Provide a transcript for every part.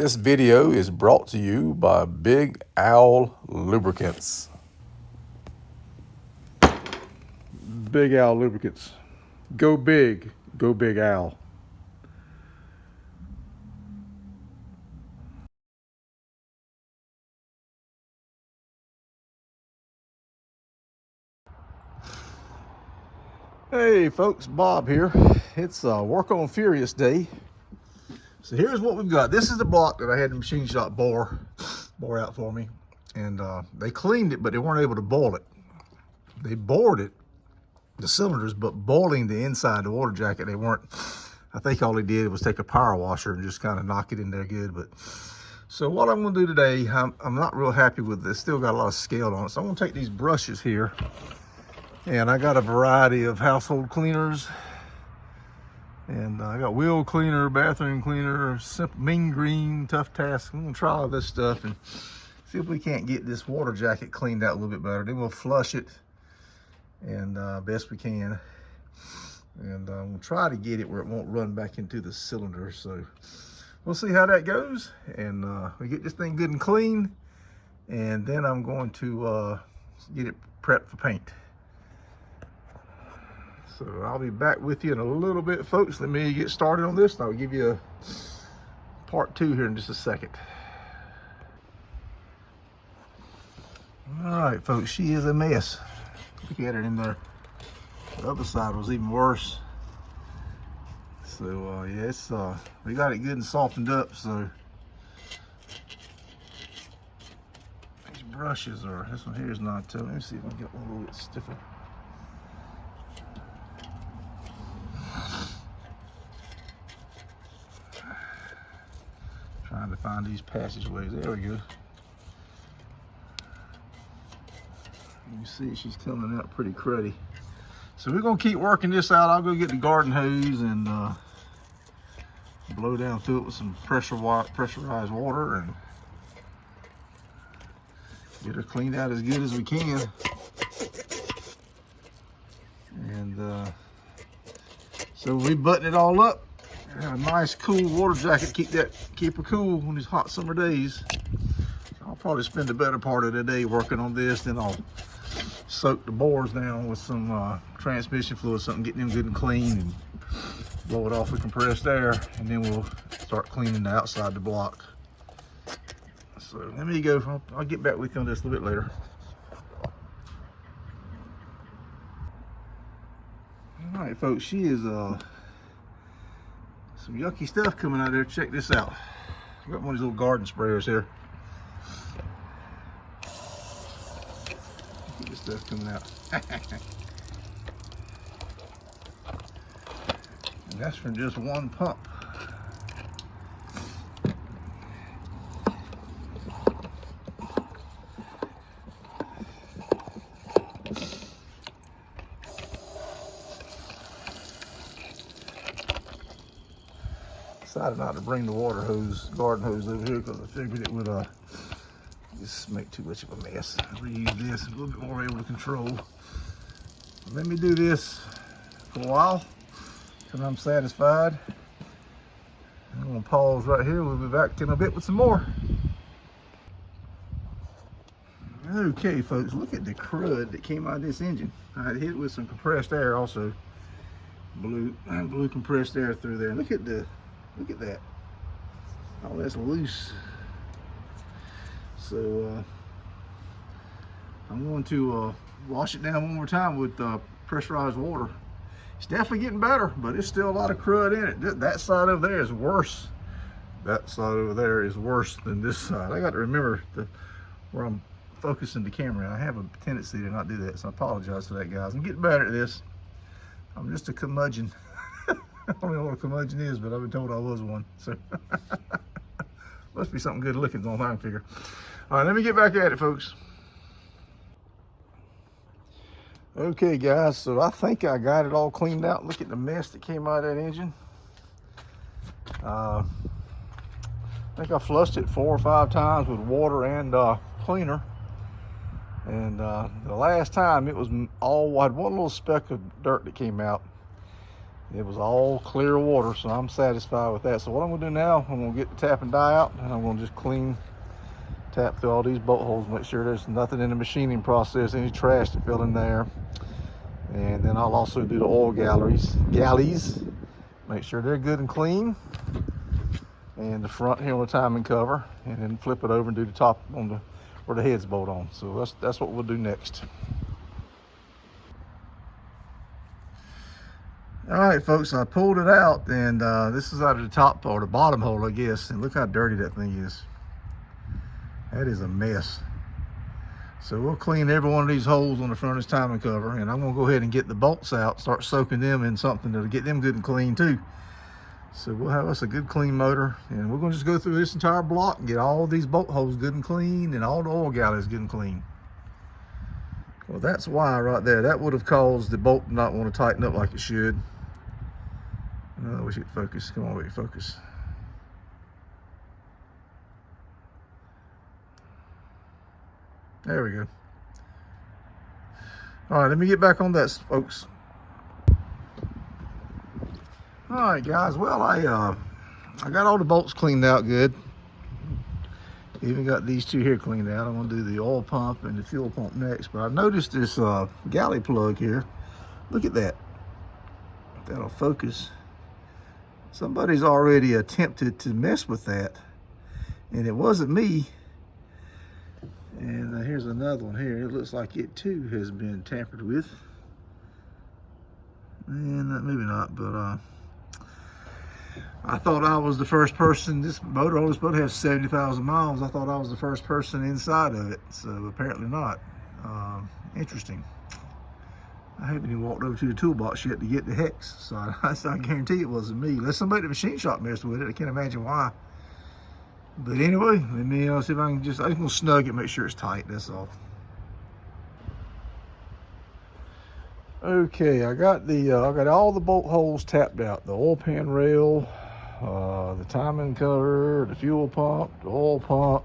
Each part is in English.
This video is brought to you by Big Owl Lubricants. Big Owl Lubricants. Go big. Go Big Owl. Hey folks, Bob here. It's work on Furious day. So here's what we've got. This is the block that I had the machine shop bore out for me. And they cleaned it, but they weren't able to boil it. They bored it, the cylinders, but boiling the inside, the water jacket, they weren't. I think all they did was take a power washer and just kind of knock it in there good. But so what I'm gonna do today, I'm not real happy with this. Still got a lot of scale on it. So I'm gonna take these brushes here, and I got a variety of household cleaners. And I got wheel cleaner, bathroom cleaner, simple, mean green, tough task. I'm gonna try all this stuff and see if we can't get this water jacket cleaned out a little bit better. Then we'll flush it, and best we can. And we'll try to get it where it won't run back into the cylinder. So we'll see how that goes. And we get this thing good and clean. And then I'm going to get it prepped for paint. So I'll be back with you in a little bit, folks. Let me get started on this, and I'll give you a part 2 here in just a second. All right, folks, she is a mess. Look at it in there. The other side was even worse. So yeah, it's we got it good and softened up. So these brushes are, this one here is not. Let me see if I can get one a little bit stiffer. Trying to find these passageways. There we go. You see she's coming out pretty cruddy. So we're gonna keep working this out. I'll go get the garden hose and blow down through it with some pressurized water and get her cleaned out as good as we can. And so we button it all up. Have a nice cool water jacket, keep her cool on these hot summer days. I'll probably spend the better part of the day working on this. Then I'll soak the bores down with some transmission fluid, something, getting them good and clean, and blow it off with compressed air, and then we'll start cleaning the outside of the block. So let me go. I'll get back with you on this a little bit later. All right, folks, she is some yucky stuff coming out there. Check this out. I got one of these little garden sprayers here. Look at this stuff coming out. And that's from just one pump. Decided not to bring the garden hose over here because I figured it would just make too much of a mess. I'll reuse this, a little bit more able to control. Let me do this for a while until I'm satisfied. I'm gonna pause right here. We'll be back in a bit with some more. Okay, folks, look at the crud that came out of this engine. I hit it with some compressed air also. Blew compressed air through there. Look at that. All that's loose. So I'm going to wash it down one more time with pressurized water. It's definitely getting better, but it's still a lot of crud in it. That side over there is worse. That side over there is worse than this side. I got to remember where I'm focusing the camera. I have a tendency to not do that, so I apologize for that, guys. I'm getting better at this. I'm just a curmudgeon. I don't know what a curmudgeon is, but I've been told I was one. So must be something good looking, on I can figure. All right, let me get back at it, folks. Okay, guys, so I think I got it all cleaned out. Look at the mess that came out of that engine. I think I flushed it 4 or 5 times with water and cleaner. And the last time it was all, I had one little speck of dirt that came out. It was all clear water, so I'm satisfied with that. So what I'm gonna do now, I'm gonna get the tap and die out, and I'm gonna just tap through all these bolt holes, make sure there's nothing in the machining process, any trash to fill in there. And then I'll also do the oil galleys, make sure they're good and clean. And the front here on the timing cover, and then flip it over and do the top on the where the head's bolt on. So that's what we'll do next. All right, folks, I pulled it out, and this is out of the top or the bottom hole, I guess. And look how dirty that thing is. That is a mess. So we'll clean every one of these holes on the front of this timing cover, and I'm gonna go ahead and get the bolts out, start soaking them in something that'll get them good and clean too. So we'll have us a good clean motor, and we're gonna just go through this entire block and get all these bolt holes good and clean and all the oil galleys good and clean. Well, that's why right there. That would have caused the bolt to not want to tighten up like it should. I wish it would focus. Come on, wait, focus. There we go. All right, let me get back on that, folks. All right, guys. Well, I got all the bolts cleaned out good. Even got these two here cleaned out. I'm gonna do the oil pump and the fuel pump next. But I noticed this galley plug here. Look at that. If that'll focus. Somebody's already attempted to mess with that, and it wasn't me. And here's another one here. It looks like it too has been tampered with. And maybe not, but I thought I was the first person. This motor only supposed to have 70,000 miles. I thought I was the first person inside of it, so apparently not. Interesting. I haven't even walked over to the toolbox yet to get the hex, so I guarantee it wasn't me. Unless somebody at the machine shop messed with it, I can't imagine why. But anyway, let me see if I can I'm just gonna snug it, make sure it's tight, that's all. Okay, I got all the bolt holes tapped out. The oil pan rail, the timing cover, the fuel pump, the oil pump,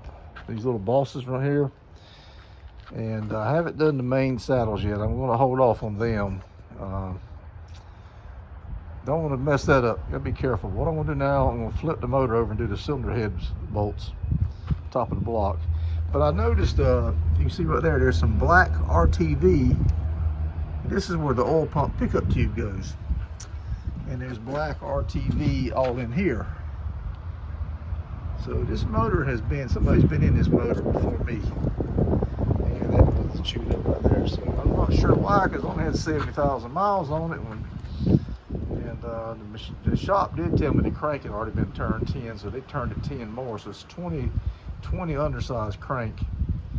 these little bosses right here. And I haven't done the main saddles yet. I'm gonna hold off on them. Don't want to mess that up. Gotta be careful. What I'm gonna do now, I'm gonna flip the motor over and do the cylinder heads bolts, top of the block. But I noticed, you can see right there, there's some black RTV. This is where the oil pump pickup tube goes. And there's black RTV all in here. So this motor somebody's been in this motor before me. And that was chewed up right there. So I'm not sure why, because it only had 70,000 miles on it. And the shop did tell me the crank had already been turned 10, so they turned it 10 more. So it's 20 undersized crank,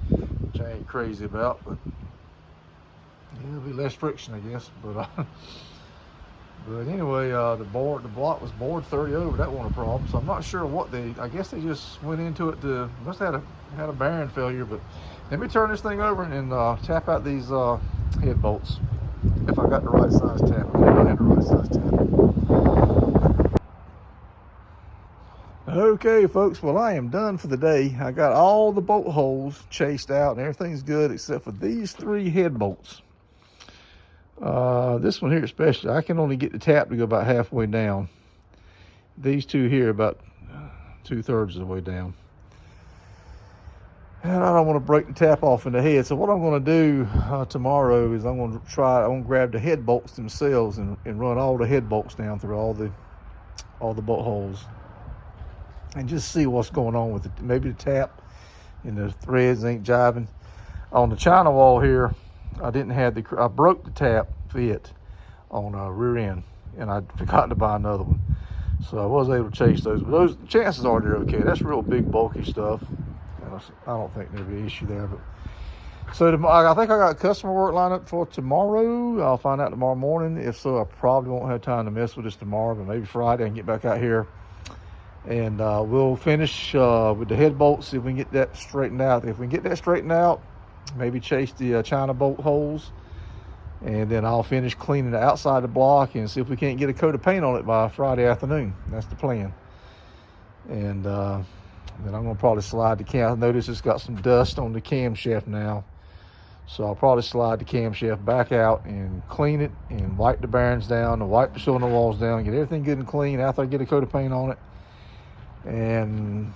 which I ain't crazy about, but it'll be less friction, I guess. But anyway, the block was bored 30 over. That wasn't a problem. So I'm not sure what I guess they just went into it must have had a bearing failure. But let me turn this thing over and tap out these head bolts. If I got the right size tap. I think I had the right size tap. Okay, folks, well, I am done for the day. I got all the bolt holes chased out and everything's good except for these 3 head bolts. This one here especially, I can only get the tap to go about halfway down. These 2 here about 2/3 of the way down. And I don't want to break the tap off in the head. So what I'm going to do tomorrow is I'm going to grab the head bolts themselves and run all the head bolts down through all the bolt holes and just see what's going on with it. Maybe the tap and the threads ain't jiving. On the China wall here, I broke the tap fit on a rear end, and I forgot to buy another one. So I was able to chase those. But those chances are they're okay. That's real big, bulky stuff. I don't think there'll be an issue there. But so I think I got customer work lined up for tomorrow. I'll find out tomorrow morning. If so, I probably won't have time to mess with this tomorrow, but maybe Friday I can get back out here. And we'll finish with the head bolts, see if we can get that straightened out. If we can get that straightened out, maybe chase the China bolt holes. And then I'll finish cleaning the outside of the block and see if we can't get a coat of paint on it by Friday afternoon. That's the plan. And then I'm going to probably slide the cam. I notice it's got some dust on the camshaft now. So I'll probably slide the camshaft back out and clean it and wipe the bearings down and wipe the cylinder walls down, get everything good and clean after I get a coat of paint on it. And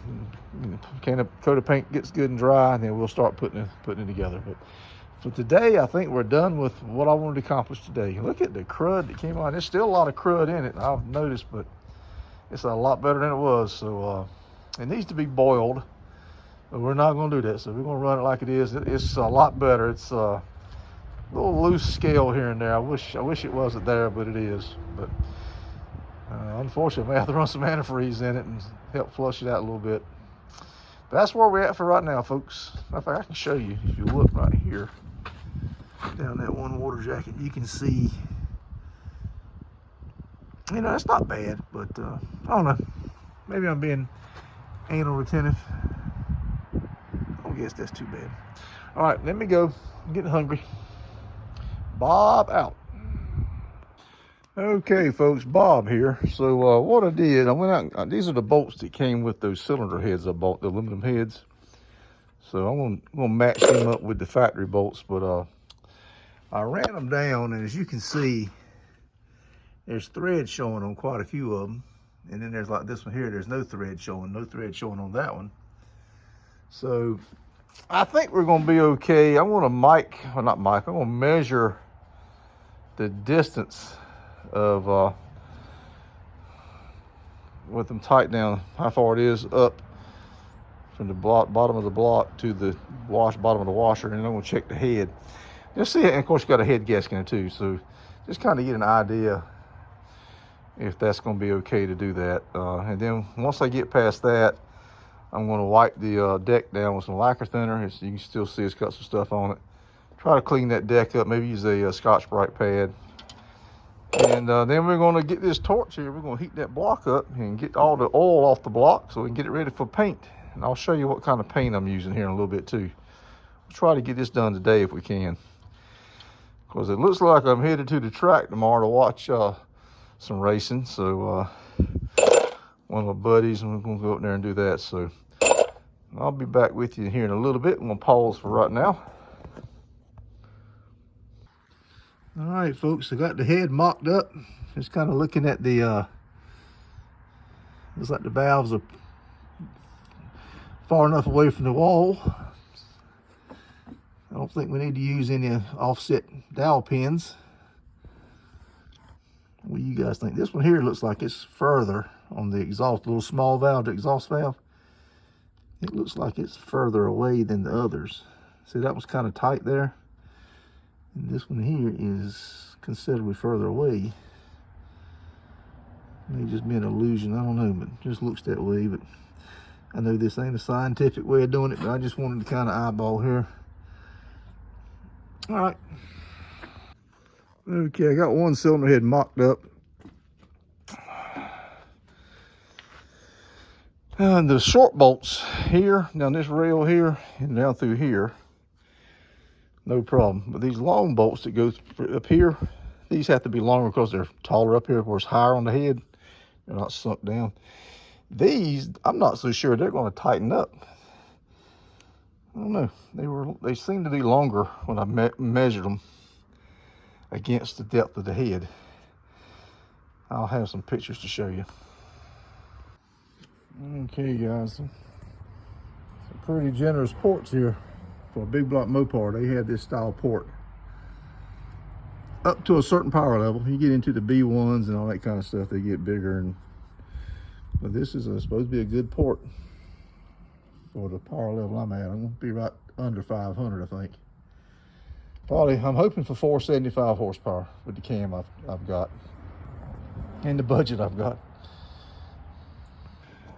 can a coat of paint gets good and dry, and then we'll start putting it together. But for today, I think we're done with what I wanted to accomplish today. Look at the crud that came on. There's still a lot of crud in it, I've noticed, but it's a lot better than it was. So it needs to be boiled. But we're not going to do that, so we're going to run it like it is. It's a lot better. It's a little loose scale here and there. I wish it wasn't there, but it is. But unfortunately, I have to run some antifreeze in it and help flush it out a little bit. But that's where we're at for right now, folks. In fact, I can show you. If you look right here, down that one water jacket, you can see, it's not bad, but I don't know. Maybe I'm being anal retentive. I guess that's too bad. All right, let me go. I'm getting hungry. Bob out. Okay, folks, Bob here. So what I did, I went out. These are the bolts that came with those cylinder heads I bought, the aluminum heads. So I'm gonna match them up with the factory bolts. But I ran them down, and as you can see, there's thread showing on quite a few of them. And then there's like this one here. There's no thread showing on that one. So I think we're going to be okay. I'm going to measure the distance of with them tight down, how far it is up from the bottom of the block to the bottom of the washer, and I'm going to check the head. Just see it, and of course you got a head gasket in it too, so just kind of get an idea if that's going to be okay to do that. And then once I get past that, I'm going to wipe the deck down with some lacquer thinner. You can still see it's got some stuff on it. Try to clean that deck up. Maybe use a Scotch-Brite pad. And then we're going to get this torch here. We're going to heat that block up and get all the oil off the block so we can get it ready for paint. And I'll show you what kind of paint I'm using here in a little bit too. We'll try to get this done today if we can. Because it looks like I'm headed to the track tomorrow to watch some racing. So one of my buddies, and we're going to go up there and do that. So I'll be back with you here in a little bit. I'm going to pause for right now. All right, folks, I got the head mocked up. Just kind of looking at the, looks like the valves are far enough away from the wall. I don't think we need to use any offset dowel pins. What do you guys think? This one here looks like it's further on the exhaust, little small valve, the exhaust valve. It looks like it's further away than the others. See, that was kind of tight there. And this one here is considerably further away. May just be an illusion, I don't know, but it just looks that way. But I know this ain't a scientific way of doing it, but I just wanted to kind of eyeball here. All right. Okay, I got one cylinder head mocked up. And the short bolts here, down this rail here, and down through here, no problem. But these long bolts that go up here, these have to be longer because they're taller up here, where it's higher on the head. They're not sunk down. These, I'm not so sure they're going to tighten up. I don't know. They seem to be longer when I measured them against the depth of the head. I'll have some pictures to show you. Okay, guys, some pretty generous ports here for a big block Mopar. They had this style port up to a certain power level. You get into the B1s and all that kind of stuff, they get bigger. But this is supposed to be a good port for the power level I'm at. I'm going to be right under 500, I think. Probably, I'm hoping for 475 horsepower with the cam I've got and the budget I've got.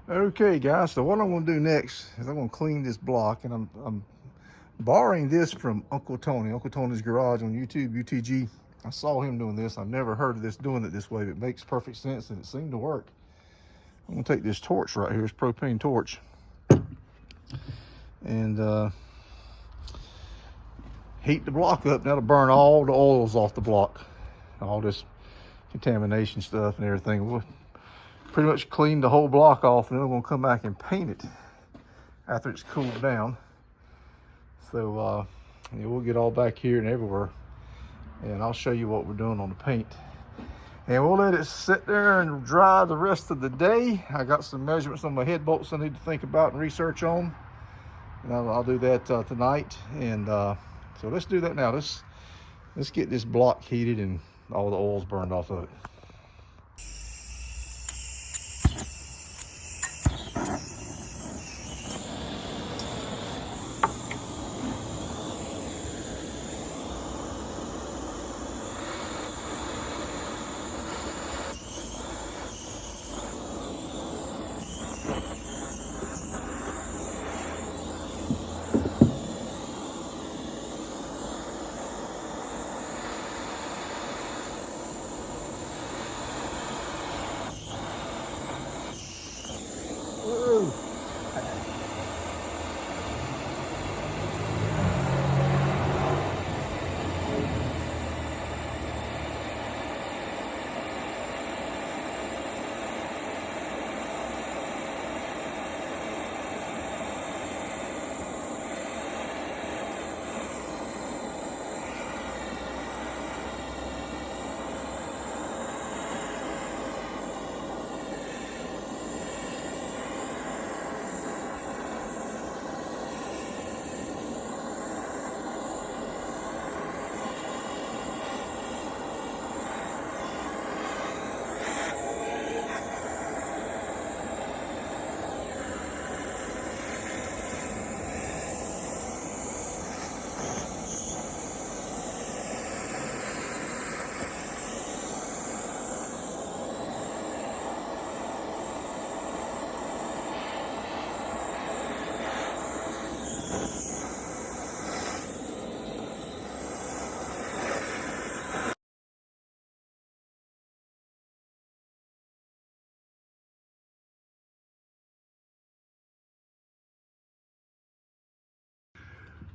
Okay, guys, so what I'm going to do next is I'm going to clean this block, and I'm borrowing this from Uncle Tony's Garage on YouTube, UTG. I saw him doing this. I've never heard of this doing it this way, but it makes perfect sense, and it seemed to work. I'm going to take this torch right here, this propane torch, and heat the block up. That'll burn all the oils off the block, all this contamination stuff and everything. We'll pretty much clean the whole block off, and then we're going to come back and paint it after it's cooled down. So And we'll get all back here and everywhere. And I'll show you what we're doing on the paint. And we'll let it sit there and dry the rest of the day. I got some measurements on my head bolts I need to think about and research on. And I'll do that tonight. And so let's do that now. Let's get this block heated and all the oil's burned off of it.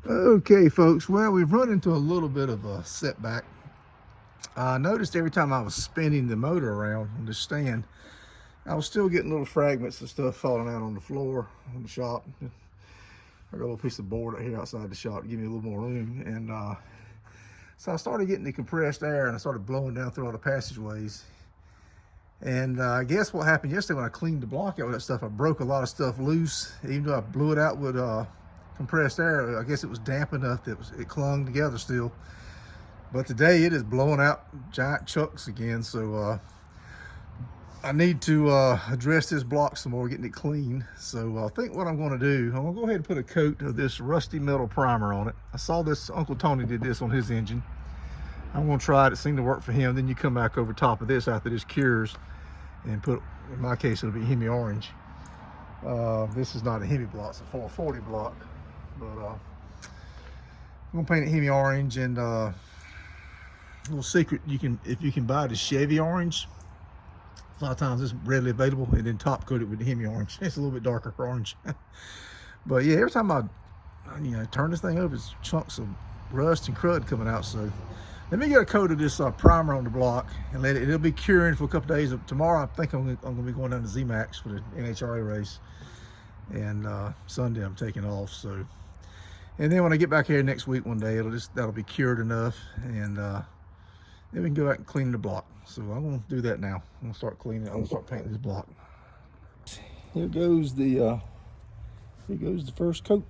Okay, folks, well, we've run into a little bit of a setback. I noticed every time I was spinning the motor around on the stand, I was still getting little fragments of stuff falling out on the floor in the shop. I got a little piece of board out here outside the shop to give me a little more room. And so I started getting the compressed air and I started blowing down through all the passageways. And I guess what happened yesterday when I cleaned the block out with that stuff, I broke a lot of stuff loose. Even though I blew it out with compressed air, I guess it was damp enough that it clung together still. But today it is blowing out giant chunks again, so I need to address this block some more, getting it clean. So I think what I'm going to do, I'm going to go ahead and put a coat of this rusty metal primer on it. I saw this, Uncle Tony did this on his engine. I'm going to try it. It seemed to work for him. Then you come back over top of this after this cures and put, in my case, it'll be Hemi orange. This is not a Hemi block, it's a 440 block. But I'm gonna paint it Hemi orange. And a little secret, if you can buy the Chevy orange, a lot of times it's readily available, and then top coat it with the Hemi orange. It's a little bit darker orange. But yeah, every time I turn this thing over, it's chunks of rust and crud coming out. So let me get a coat of this primer on the block and it'll be curing for a couple days. Tomorrow I think I'm gonna be going down to Z-Max for the NHRA race, and Sunday I'm taking off. So, and then when I get back here next week one day, that'll be cured enough, and then we can go back and clean the block. So I'm gonna do that now. I'm gonna start cleaning it. I'm gonna start painting this block. Here goes the first coat.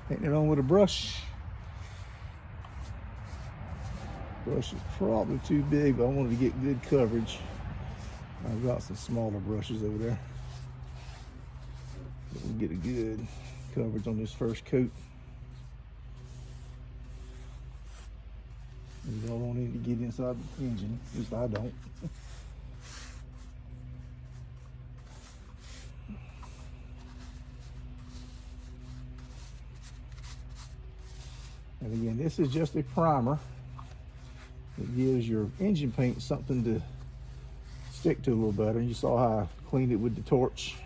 Painting it on with a brush. Brush is probably too big, but I wanted to get good coverage. I've got some smaller brushes over there. We'll get a good coverage on this first coat. You don't want it to get inside the engine, at least I don't. And again, this is just a primer. It gives your engine paint something to stick to a little better. You saw how I cleaned it with the torch.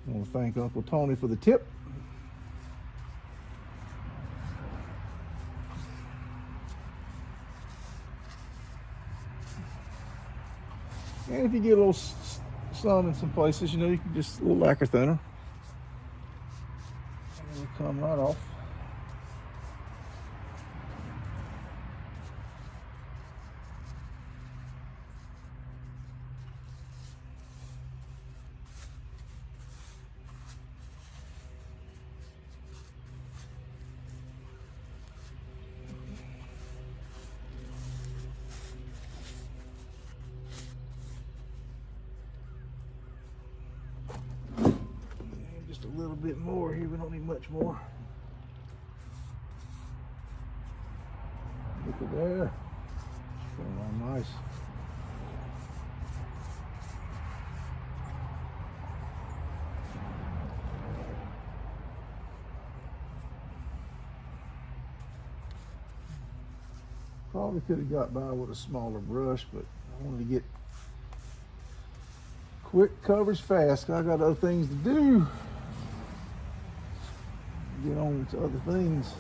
I want to thank Uncle Tony for the tip. And if you get a little sun in some places, you know, you can just a little lacquer thinner. And it'll come right off. Just a little bit more here, we don't need much more. Look at there. Going on nice. Probably could have got by with a smaller brush, but I wanted to get quick coverage fast. I got other things to do. Get on to other things.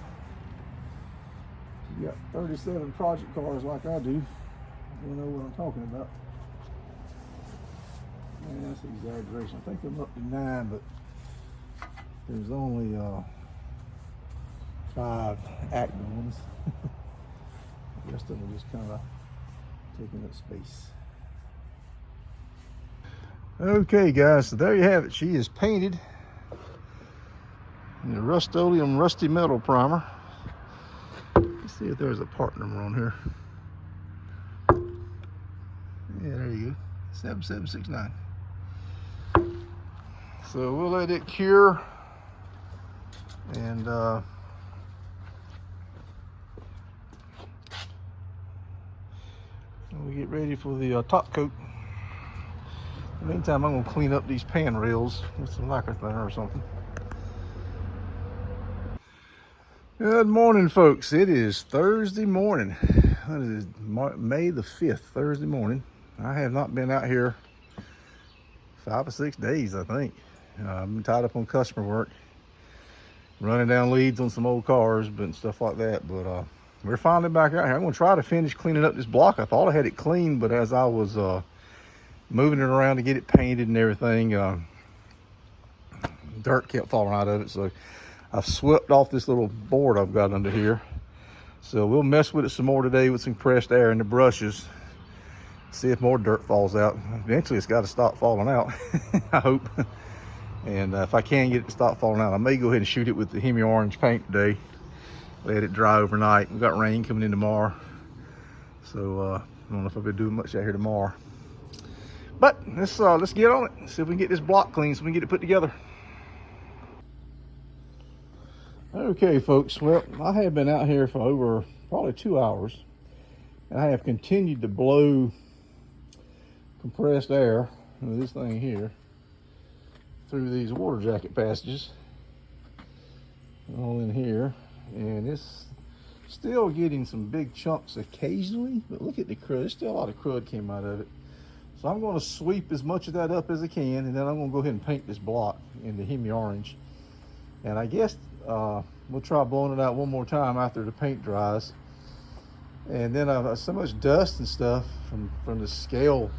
You got 37 project cars like I do. You know what I'm talking about. Man, that's an exaggeration. I think I'm up to 9, but there's only 5 active ones. The rest of them are just kind of taking up space. Okay, guys, so there you have it. She is painted in the Rust-Oleum Rusty Metal Primer. Let's see if there's a part number on here. Yeah, there you go, 7769. So we'll let it cure, and we'll get ready for the top coat. In the meantime, I'm going to clean up these pan rails with some lacquer thinner or something. Good morning, folks. It is Thursday morning. It is May the 5th, Thursday morning. I have not been out here 5 or 6 days, I think. I've been tied up on customer work, running down leads on some old cars, but stuff like that. But we're finally back out here. I'm going to try to finish cleaning up this block. I thought I had it clean, but as I was moving it around to get it painted and everything, dirt kept falling out of it. So I've swept off this little board I've got under here. So we'll mess with it some more today with some compressed air and the brushes. See if more dirt falls out. Eventually it's got to stop falling out, I hope. And if I can get it to stop falling out, I may go ahead and shoot it with the Hemi Orange paint today. Let it dry overnight. We've got rain coming in tomorrow. So I don't know if I'll be doing much out here tomorrow. But let's get on it. See if we can get this block clean so we can get it put together. Okay, folks, well, I have been out here for over probably 2 hours, and I have continued to blow compressed air with this thing here through these water jacket passages all in here, and it's still getting some big chunks occasionally, but look at the crud. There's still a lot of crud came out of it. So I'm going to sweep as much of that up as I can, and then I'm going to go ahead and paint this block in the Hemi Orange. And I guess we'll try blowing it out one more time after the paint dries. And then I've so much dust and stuff from the scale.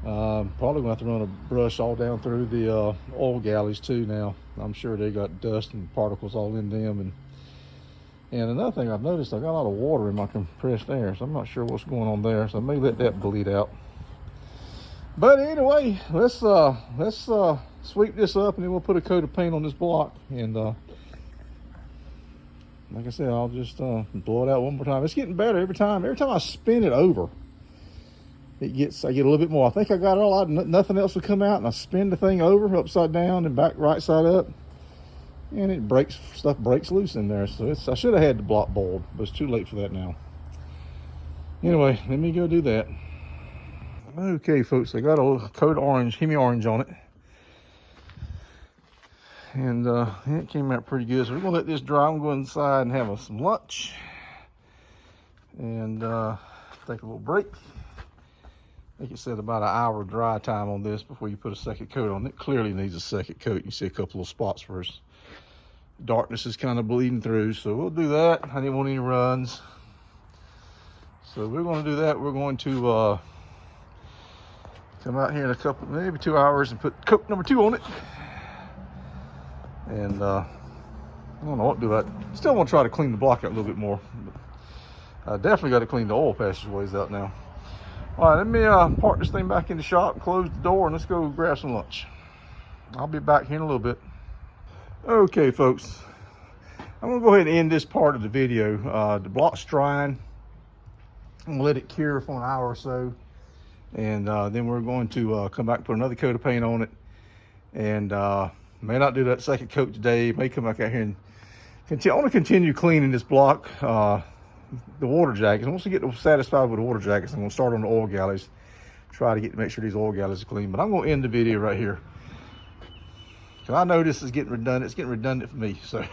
Probably going to have to run a brush all down through the oil galleys too now. I'm sure they got dust and particles all in them. And another thing I've noticed, I got a lot of water in my compressed air, so I'm not sure what's going on there. So I may let that bleed out. But anyway, let's sweep this up, and then we'll put a coat of paint on this block. And like I said, I'll just blow it out one more time. It's getting better every time. Every time I spin it over, I get a little bit more. I think I got it all out. Nothing else will come out, and I spin the thing over upside down and back right side up, and it breaks. Stuff breaks loose in there. So I should have had the block boiled, but it's too late for that now. Anyway, let me go do that. Okay, folks, I got a little coat of orange, Hemi Orange on it. And it came out pretty good. So we're gonna let this dry. I'm going inside and have some lunch. And take a little break. I think it said about an hour dry time on this before you put a second coat on. It clearly needs a second coat. You see a couple of spots where darkness is kind of bleeding through. So we'll do that. I didn't want any runs. So we're gonna do that. We're going to Come out here in a couple, maybe 2 hours, and put coat number 2 on it. And I don't know what to do. I still want to try to clean the block out a little bit more. But I definitely got to clean the oil passageways out now. All right, let me park this thing back in the shop, close the door, and let's go grab some lunch. I'll be back here in a little bit. Okay, folks, I'm gonna go ahead and end this part of the video. The block's drying. I'm gonna let it cure for an hour or so, and then we're going to come back and put another coat of paint on it. And may not do that second coat today. May come back out here and continue. I want to continue cleaning this block, the water jackets. Once I get satisfied with the water jackets, I'm gonna start on the oil galleys. Try to make sure these oil galleys are clean. But I'm gonna end the video right here. So I know this is getting redundant. It's getting redundant for me. So